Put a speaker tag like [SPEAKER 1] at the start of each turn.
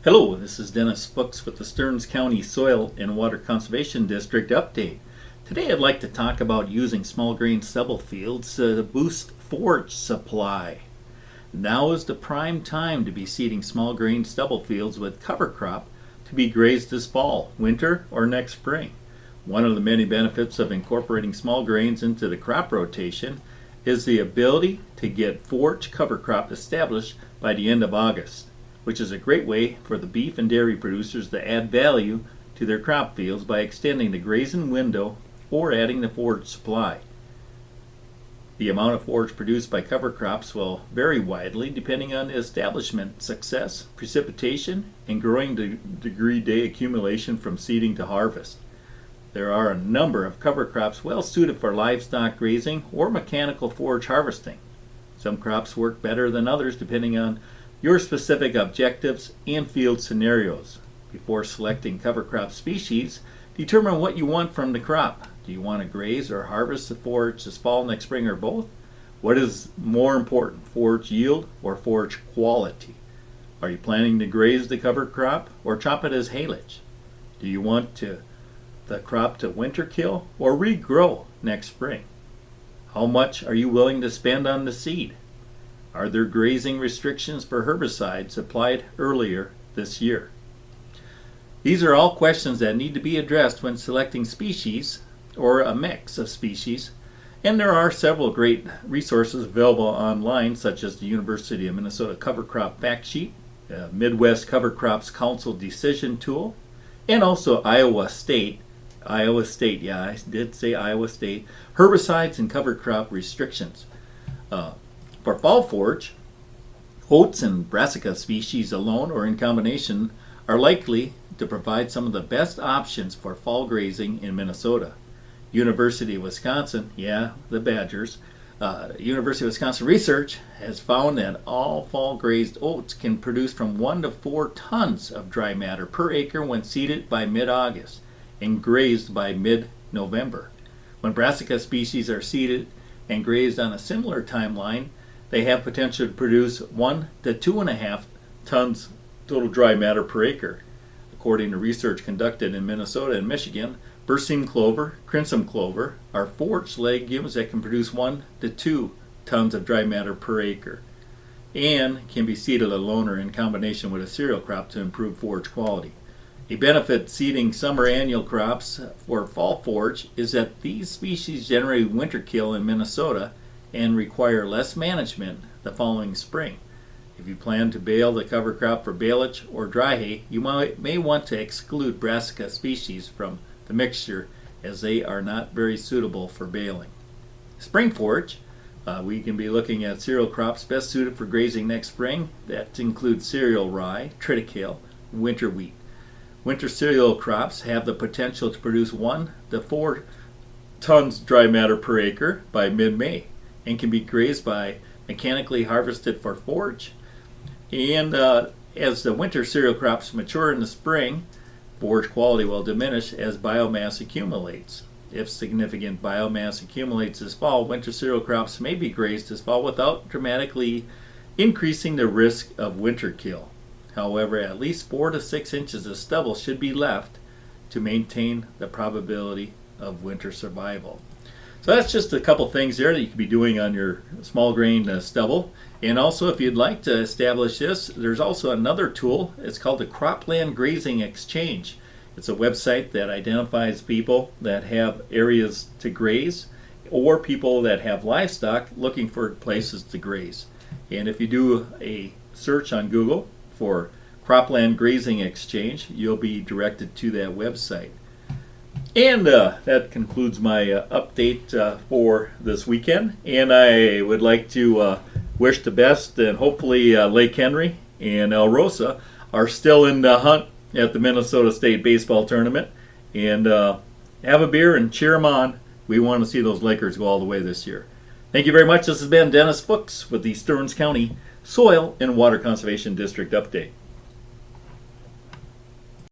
[SPEAKER 1] Hello, this is Dennis Fuchs with the Stearns County Soil and Water Conservation District update. Today I'd like to talk about using small grain stubble fields to boost forage supply. Now is the prime time to be seeding small grain stubble fields with cover crop to be grazed this fall, winter, or next spring. One of the many benefits of incorporating small grains into the crop rotation is the ability to get forage cover crop established by the end of August, which is a great way for the beef and dairy producers to add value to their crop fields by extending the grazing window or adding the forage supply. The amount of forage produced by cover crops will vary widely depending on the establishment success, precipitation, and growing degree day accumulation from seeding to harvest. There are a number of cover crops well suited for livestock grazing or mechanical forage harvesting. Some crops work better than others depending on your specific objectives and field scenarios. Before selecting cover crop species, determine what you want from the crop. Do you want to graze or harvest the forage this fall, next spring, or both? What is more important, forage yield or forage quality? Are you planning to graze the cover crop or chop it as haylage? Do you want the crop to winter kill or regrow next spring? How much are you willing to spend on the seed? Are there grazing restrictions for herbicides applied earlier this year? These are all questions that need to be addressed when selecting species or a mix of species, and there are several great resources available online, such as the University of Minnesota Cover Crop Fact Sheet, Midwest Cover Crops Council Decision Tool, and also Iowa State, yeah, I did say Iowa State, Herbicides and Cover Crop Restrictions. For fall forage, oats and brassica species alone or in combination are likely to provide some of the best options for fall grazing in Minnesota. University of Wisconsin, yeah, the Badgers, University of Wisconsin research has found that all fall grazed oats can produce from 1 to 4 tons of dry matter per acre when seeded by mid-August and grazed by mid-November. When brassica species are seeded and grazed on a similar timeline, they have potential to produce 1 to 2.5 tons total dry matter per acre. According to research conducted in Minnesota and Michigan, berseem clover, crimson clover are forage legumes that can produce 1 to 2 tons of dry matter per acre and can be seeded alone or in combination with a cereal crop to improve forage quality. A benefit seeding summer annual crops for fall forage is that these species generate winter kill in Minnesota and require less management the following spring. If you plan to bale the cover crop for baleage or dry hay, you may want to exclude brassica species from the mixture as they are not very suitable for baling. Spring forage, we can be looking at cereal crops best suited for grazing next spring. That includes cereal rye, triticale, winter wheat. Winter cereal crops have the potential to produce 1 to 4 tons dry matter per acre by mid-May and can be grazed by mechanically harvested for forage. And as the winter cereal crops mature in the spring, forage quality will diminish as biomass accumulates. If significant biomass accumulates this fall, winter cereal crops may be grazed this fall without dramatically increasing the risk of winter kill. However, at least 4 to 6 inches of stubble should be left to maintain the probability of winter survival. So that's just a couple things there that you could be doing on your small grain stubble. And also, if you'd like to establish this, there's also another tool. It's called the Cropland Grazing Exchange. It's a website that identifies people that have areas to graze or people that have livestock looking for places to graze. And if you do a search on Google for Cropland Grazing Exchange, you'll be directed to that website. And that concludes my update for this weekend. And I would like to wish the best, and hopefully Lake Henry and El Rosa are still in the hunt at the Minnesota State Baseball Tournament. And have a beer and cheer them on. We want to see those Lakers go all the way this year. Thank you very much. This has been Dennis Fuchs with the Stearns County Soil and Water Conservation District Update.